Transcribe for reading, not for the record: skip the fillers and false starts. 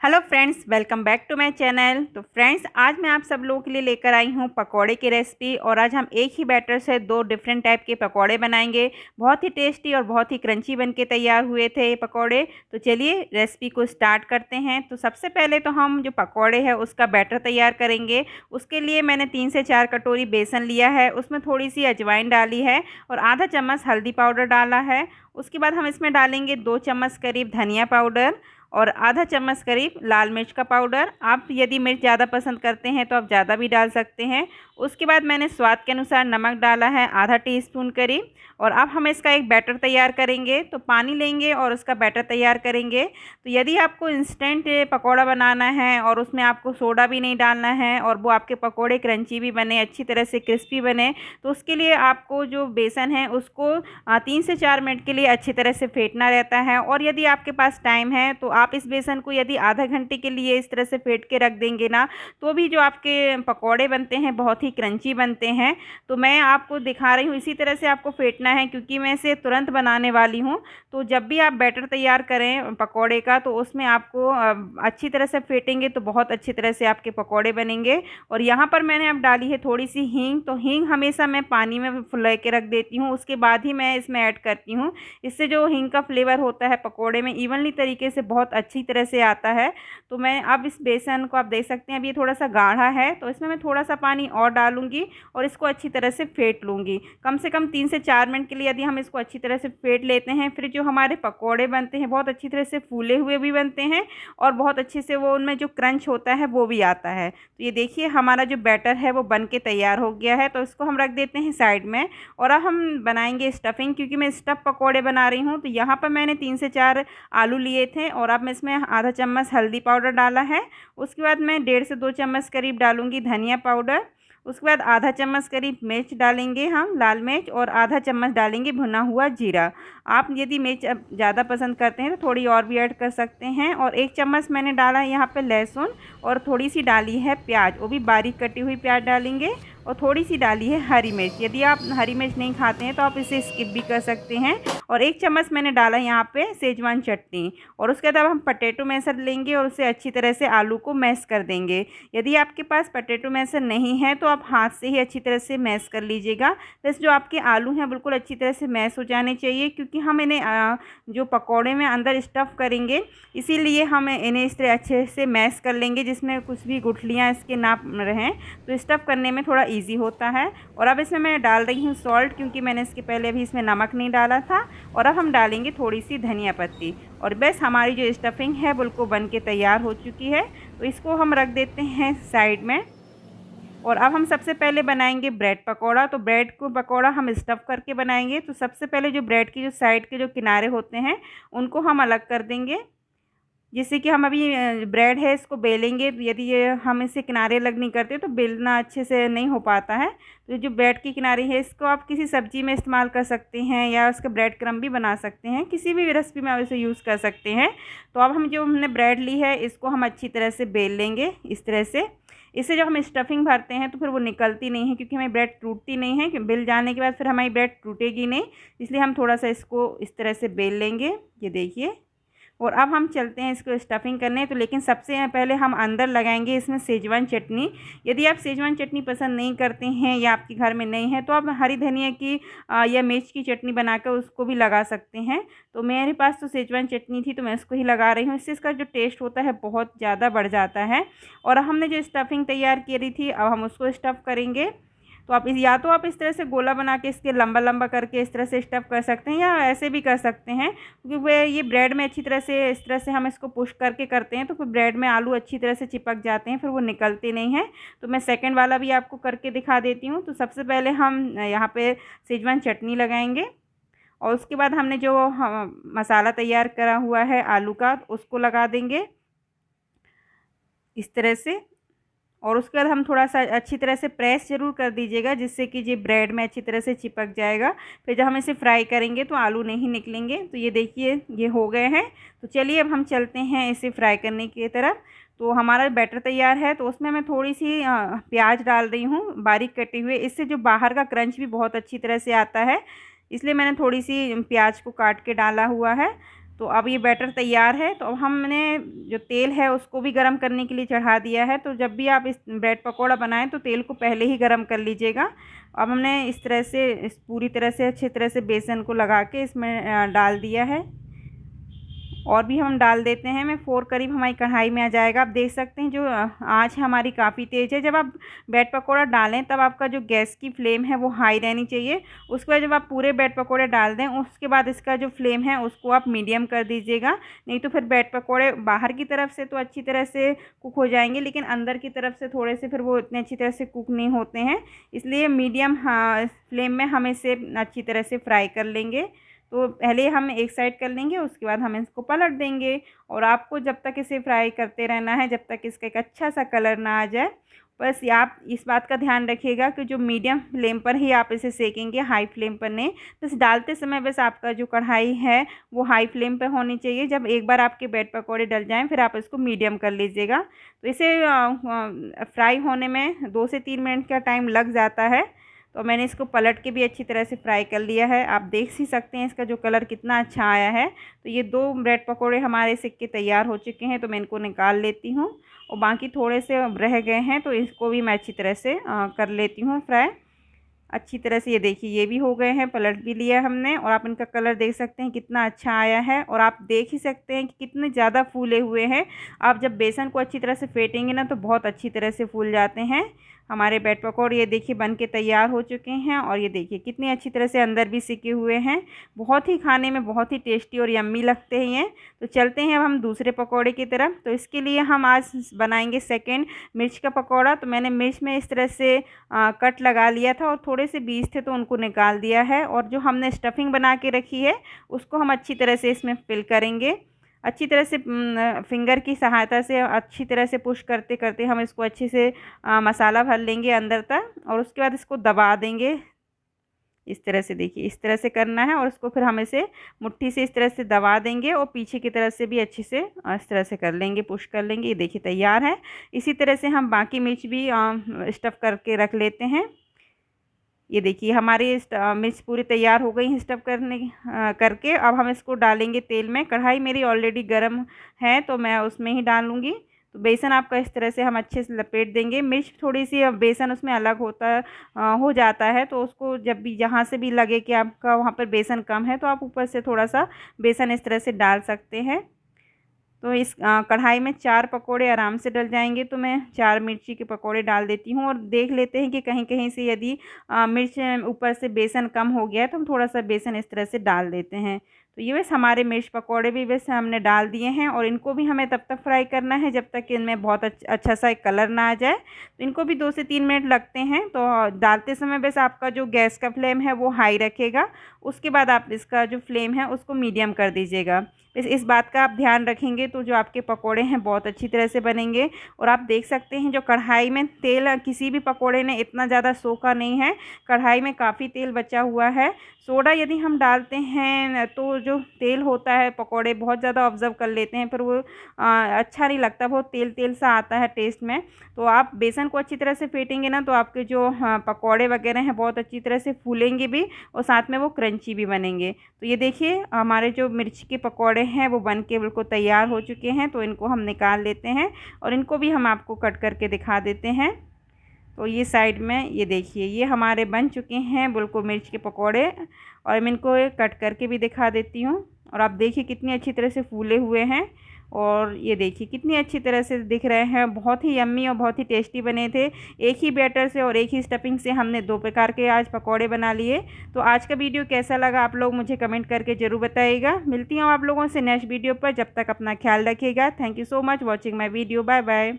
Hello friends, welcome back to my channel. तो friends, आज मैं आप सब लोगों के लिए लेकर आई हूँ पकोड़े की रेसिपी। और आज हम एक ही बैटर से दो डिफरेंट टाइप के पकोड़े बनाएंगे। बहुत ही टेस्टी और बहुत ही क्रंची बनके तैयार हुए थे ये पकोड़े। तो चलिए रेसिपी को स्टार्ट करते हैं। तो सबसे पहले तो हम जो पकोड़े हैं उसका बैटर तैयार करेंगे। उसके लिए मैंने 3 से 4 कटोरी बेसन लिया है, उसमें थोड़ी सी अजवाइन डाली है और आधा चम्मच हल्दी पाउडर डाला है। उसके बाद हम इसमें डालेंगे 2 चम्मच करीब धनिया पाउडर और आधा चम्मच करीब लाल मिर्च का पाउडर। आप यदि मिर्च ज़्यादा पसंद करते हैं तो आप ज़्यादा भी डाल सकते हैं। उसके बाद मैंने स्वाद के अनुसार नमक डाला है, आधा टीस्पून करीब। और अब हम इसका एक बैटर तैयार करेंगे। तो पानी लेंगे और उसका बैटर तैयार करेंगे। तो यदि आपको इंस्टेंट पकौड़ा बनाना है और उसमें आपको सोडा भी नहीं डालना है और वो आपके पकोड़े क्रंची भी बने, अच्छी तरह से क्रिस्पी बने, तो उसके लिए आपको जो बेसन है उसको 3 से 4 मिनट के लिए अच्छी तरह से फेंटना रहता है। और यदि आपके पास टाइम है तो आप इस बेसन को यदि आधा घंटे के लिए इस तरह से फेंट के रख देंगे ना, तो भी जो आपके पकोड़े बनते हैं बहुत ही क्रंची बनते हैं। तो मैं आपको दिखा रही हूँ, इसी तरह से आपको फेंटना है क्योंकि मैं इसे तुरंत बनाने वाली हूँ। तो जब भी आप बैटर तैयार करें पकोड़े का तो उसमें आपको अच्छी तरह से फेंटेंगे तो बहुत अच्छी तरह से आपके पकोड़े बनेंगे। और यहाँ पर मैंने अब डाली है थोड़ी सी हींग। तो हींग हमेशा मैं पानी में फुला के रख देती हूँ, उसके बाद ही मैं इसमें ऐड करती हूँ। इससे जो हींग का फ्लेवर होता है पकोड़े में इवनली तरीके से बहुत अच्छी तरह से आता है। तो मैं अब इस बेसन को आप देख सकते हैं, अब ये थोड़ा सा गाढ़ा है तो इसमें मैं थोड़ा सा पानी और डालूंगी और इसको अच्छी तरह से फेंट लूँगी। कम से कम 3 से 4 मिनट के लिए यदि हम इसको अच्छी तरह से फेंट लेते हैं, फिर जो हमारे पकोड़े बनते हैं बहुत अच्छी तरह से फूले हुए भी बनते हैं और बहुत अच्छे से वो उनमें जो क्रंच होता है वो भी आता है। तो ये देखिए हमारा जो बैटर है वो बन के तैयार हो गया है। तो इसको हम रख देते हैं साइड में। और अब हम बनाएंगे स्टफिंग, क्योंकि मैं स्टफ़ पकोड़े बना रही हूँ। तो यहाँ पर मैंने 3 से 4 आलू लिए थे और अब मैं इसमें आधा चम्मच हल्दी पाउडर डाला है। उसके बाद मैं 1.5 से 2 चम्मच करीब डालूंगी धनिया पाउडर। उसके बाद आधा चम्मच करीब मिर्च डालेंगे हम, लाल मिर्च, और आधा चम्मच डालेंगे भुना हुआ जीरा। आप यदि मिर्च ज़्यादा पसंद करते हैं तो थोड़ी और भी ऐड कर सकते हैं। और 1 चम्मच मैंने डाला है यहाँ पे लहसुन और थोड़ी सी डाली है प्याज, वो भी बारीक कटी हुई प्याज डालेंगे। और थोड़ी सी डाली है हरी मिर्च। यदि आप हरी मिर्च नहीं खाते हैं तो आप इसे स्किप भी कर सकते हैं। और 1 चम्मच मैंने डाला यहाँ पे सेजवान चटनी। और उसके बाद हम पटेटो मैशर लेंगे और उसे अच्छी तरह से आलू को मैश कर देंगे। यदि आपके पास पटेटो मैशर नहीं है तो आप हाथ से ही अच्छी तरह से मैश कर लीजिएगा। बस जो आपके आलू हैं बिल्कुल अच्छी तरह से मैश हो जाने चाहिए, क्योंकि हम इन्हें जो पकौड़े में अंदर स्टफ़ करेंगे इसीलिए हम इन्हें इस तरह अच्छे से मैश कर लेंगे जिसमें कुछ भी गुठलियाँ इसके ना रहें, तो स्टफ़ करने में थोड़ा ईजी होता है। और अब इसमें मैं डाल रही हूँ सॉल्ट, क्योंकि मैंने इसके पहले अभी इसमें नमक नहीं डाला था। और अब हम डालेंगे थोड़ी सी धनिया पत्ती। और बस हमारी जो स्टफिंग है बिल्कुल बन के तैयार हो चुकी है। तो इसको हम रख देते हैं साइड में। और अब हम सबसे पहले बनाएंगे ब्रेड पकोड़ा। तो ब्रेड को पकोड़ा हम स्टफ़ करके बनाएंगे। तो सबसे पहले जो ब्रेड की जो साइड के जो किनारे होते हैं उनको हम अलग कर देंगे। जिससे कि हम अभी ब्रेड है इसको बेलेंगे, तो यदि ये हम इसे किनारे अलग नहीं करते तो बेलना अच्छे से नहीं हो पाता है। तो जो ब्रेड की किनारे है इसको आप किसी सब्जी में इस्तेमाल कर सकते हैं या उसका ब्रेड क्रम्ब भी बना सकते हैं, किसी भी रेसिपी में आप इसे यूज़ कर सकते हैं। तो अब हम जो हमने ब्रेड ली है इसको हम अच्छी तरह से बेल लेंगे इस तरह से। इससे जब हम स्टफिंग भरते हैं तो फिर वो निकलती नहीं है, क्योंकि हमारी ब्रेड टूटती नहीं है। बेल जाने के बाद फिर हमारी ब्रेड टूटेगी नहीं, इसलिए हम थोड़ा सा इसको इस तरह से बेल लेंगे। ये देखिए। और अब हम चलते हैं इसको स्टफिंग करने। तो लेकिन सबसे पहले हम अंदर लगाएंगे इसमें सेजवान चटनी। यदि आप सेजवान चटनी पसंद नहीं करते हैं या आपके घर में नहीं है तो आप हरी धनिया की या मिर्च की चटनी बनाकर उसको भी लगा सकते हैं। तो मेरे पास तो सेजवान चटनी थी तो मैं इसको ही लगा रही हूँ। इससे इसका जो टेस्ट होता है बहुत ज़्यादा बढ़ जाता है। और हमने जो स्टफिंग तैयार की रही थी अब हम उसको स्टफ़ करेंगे। तो आप या तो आप इस तरह से गोला बना के इसके लंबा लंबा करके इस तरह से स्टफ़ कर सकते हैं या ऐसे भी कर सकते हैं, क्योंकि वह ये ब्रेड में अच्छी तरह से इस तरह से हम इसको पुश करके करते हैं तो फिर ब्रेड में आलू अच्छी तरह से चिपक जाते हैं, फिर वो निकलते नहीं हैं। तो मैं सेकंड वाला भी आपको करके दिखा देती हूँ। तो सबसे पहले हम यहाँ पे सेजवान चटनी लगाएंगे और उसके बाद हमने जो मसाला तैयार करा हुआ है आलू का उसको लगा देंगे इस तरह से। और उसके बाद हम थोड़ा सा अच्छी तरह से प्रेस ज़रूर कर दीजिएगा, जिससे कि ये ब्रेड में अच्छी तरह से चिपक जाएगा। फिर जब हम इसे फ्राई करेंगे तो आलू नहीं निकलेंगे। तो ये देखिए ये हो गए हैं। तो चलिए अब हम चलते हैं इसे फ्राई करने की तरफ। तो हमारा बैटर तैयार है तो उसमें मैं थोड़ी सी प्याज डाल रही हूँ बारीक कटे हुए। इससे जो बाहर का क्रंच भी बहुत अच्छी तरह से आता है, इसलिए मैंने थोड़ी सी प्याज को काट के डाला हुआ है। तो अब ये बैटर तैयार है। तो अब हमने जो तेल है उसको भी गर्म करने के लिए चढ़ा दिया है। तो जब भी आप इस ब्रेड पकौड़ा बनाएं तो तेल को पहले ही गर्म कर लीजिएगा। अब हमने इस तरह से पूरी तरह से अच्छी तरह से बेसन को लगा के इसमें डाल दिया है। और भी हम डाल देते हैं। मैं 4 करीब हमारी कढ़ाई में आ जाएगा। आप देख सकते हैं जो आँच हमारी काफ़ी तेज़ है। जब आप ब्रेड पकौड़ा डालें तब आपका जो गैस की फ्लेम है वो हाई रहनी चाहिए। उसके बाद जब आप पूरे ब्रेड पकौड़े डाल दें उसके बाद इसका जो फ्लेम है उसको आप मीडियम कर दीजिएगा। नहीं तो फिर ब्रेड पकौड़े बाहर की तरफ से तो अच्छी तरह से कुक हो जाएंगे, लेकिन अंदर की तरफ से थोड़े से फिर वो इतने अच्छी तरह से कुक नहीं होते हैं। इसलिए मीडियम फ्लेम में हम इसे अच्छी तरह से फ्राई कर लेंगे। तो पहले हम एक साइड कर लेंगे, उसके बाद हम इसको पलट देंगे। और आपको जब तक इसे फ्राई करते रहना है जब तक इसका एक अच्छा सा कलर ना आ जाए। बस आप इस बात का ध्यान रखिएगा कि जो मीडियम फ्लेम पर ही आप इसे सेकेंगे, हाई फ्लेम पर नहीं। बस डालते समय बस आपका जो कढ़ाई है वो हाई फ्लेम पर होनी चाहिए। जब एक बार आपके ब्रेड पकौड़े डल जाएं फिर आप इसको मीडियम कर लीजिएगा। तो इसे फ्राई होने में 2 से 3 मिनट का टाइम लग जाता है। तो मैंने इसको पलट के भी अच्छी तरह से फ्राई कर लिया है। आप देख ही सकते हैं इसका जो कलर कितना अच्छा आया है। तो ये 2 ब्रेड पकोड़े हमारे सिक्के तैयार हो चुके हैं। तो मैं इनको निकाल लेती हूँ और बाकी थोड़े से रह गए हैं तो इसको भी मैं अच्छी तरह से कर लेती हूँ फ्राई अच्छी तरह से। ये देखिए ये भी हो गए हैं, पलट भी लिया हमने। और आप इनका कलर देख सकते हैं कितना अच्छा आया है। और आप देख ही सकते हैं कि कितने ज़्यादा फूले हुए हैं। आप जब बेसन को अच्छी तरह से फेंटेंगे ना तो बहुत अच्छी तरह से फूल जाते हैं हमारे ब्रेड पकौड़े। ये देखिए बन के तैयार हो चुके हैं। और ये देखिए कितनी अच्छी तरह से अंदर भी सिके हुए हैं। बहुत ही खाने में बहुत ही टेस्टी और यम्मी लगते हैं ये। तो चलते हैं अब हम दूसरे पकौड़े की तरफ। तो इसके लिए हम आज बनाएंगे सेकंड मिर्च का पकौड़ा। तो मैंने मिर्च में इस तरह से कट लगा लिया था और थोड़े से बीज थे तो उनको निकाल दिया है। और जो हमने स्टफिंग बना के रखी है उसको हम अच्छी तरह से इसमें फिल करेंगे। अच्छी तरह से फिंगर की सहायता से अच्छी तरह से पुश करते करते हम इसको अच्छे से मसाला भर लेंगे अंदर तक। और उसके बाद इसको दबा देंगे इस तरह से। देखिए इस तरह से करना है और इसको फिर हम इसे मुट्ठी से इस तरह से दबा देंगे और पीछे की तरफ से भी अच्छे से इस तरह से कर लेंगे, पुश कर लेंगे। ये देखिए तैयार है। इसी तरह से हम बाकी मिर्च भी स्टफ़ करके रख लेते हैं। ये देखिए हमारी मिर्च पूरी तैयार हो गई है स्टफ़ करके। अब हम इसको डालेंगे तेल में। कढ़ाई मेरी ऑलरेडी गर्म है तो मैं उसमें ही डालूँगी। तो बेसन आपका इस तरह से हम अच्छे से लपेट देंगे। मिर्च थोड़ी सी बेसन उसमें अलग हो जाता है तो उसको जब भी जहाँ से भी लगे कि आपका वहाँ पर बेसन कम है तो आप ऊपर से थोड़ा सा बेसन इस तरह से डाल सकते हैं। तो इस कढ़ाई में 4 पकोड़े आराम से डल जाएंगे। तो मैं 4 मिर्ची के पकोड़े डाल देती हूँ और देख लेते हैं कि कहीं कहीं से यदि मिर्च ऊपर से बेसन कम हो गया है तो हम थोड़ा सा बेसन इस तरह से डाल देते हैं। तो ये वैसे हमारे मिर्च पकोड़े भी वैसे हमने डाल दिए हैं और इनको भी हमें तब तक फ्राई करना है जब तक कि इनमें बहुत अच्छा सा एक कलर ना आ जाए। तो इनको भी 2 से 3 मिनट लगते हैं। तो डालते समय बस आपका जो गैस का फ्लेम है वो हाई रखेगा। उसके बाद आप इसका जो फ्लेम है उसको मीडियम कर दीजिएगा। इस बात का आप ध्यान रखेंगे तो जो आपके पकोड़े हैं बहुत अच्छी तरह से बनेंगे। और आप देख सकते हैं जो कढ़ाई में तेल किसी भी पकोड़े ने इतना ज़्यादा सोखा नहीं है। कढ़ाई में काफ़ी तेल बचा हुआ है। सोडा यदि हम डालते हैं तो जो तेल होता है पकोड़े बहुत ज़्यादा ऑब्ज़र्व कर लेते हैं, फिर वो अच्छा नहीं लगता, बहुत तेल तेल सा आता है टेस्ट में। तो आप बेसन को अच्छी तरह से फेंटेंगे ना तो आपके जो पकोड़े वगैरह हैं बहुत अच्छी तरह से फूलेंगे भी और साथ में वो क्रंची भी बनेंगे। तो ये देखिए हमारे जो मिर्च के पकोड़े हैं वो बन के बिल्कुल तैयार हो चुके हैं। तो इनको हम निकाल लेते हैं और इनको भी हम आपको कट करके दिखा देते हैं। तो ये साइड में ये देखिए ये हमारे बन चुके हैं बिल्कुल मिर्च के पकोड़े। और मैं इनको कट करके भी दिखा देती हूँ। और आप देखिए कितनी अच्छी तरह से फूले हुए हैं और ये देखिए कितनी अच्छी तरह से दिख रहे हैं। बहुत ही यम्मी और बहुत ही टेस्टी बने थे। एक ही बैटर से और एक ही स्टफिंग से हमने 2 प्रकार के आज पकोड़े बना लिए। तो आज का वीडियो कैसा लगा आप लोग मुझे कमेंट करके ज़रूर बताइएगा। मिलती हूँ आप लोगों से नेक्स्ट वीडियो पर। जब तक अपना ख्याल रखिएगा। Thank you so much watching my video. Bye bye.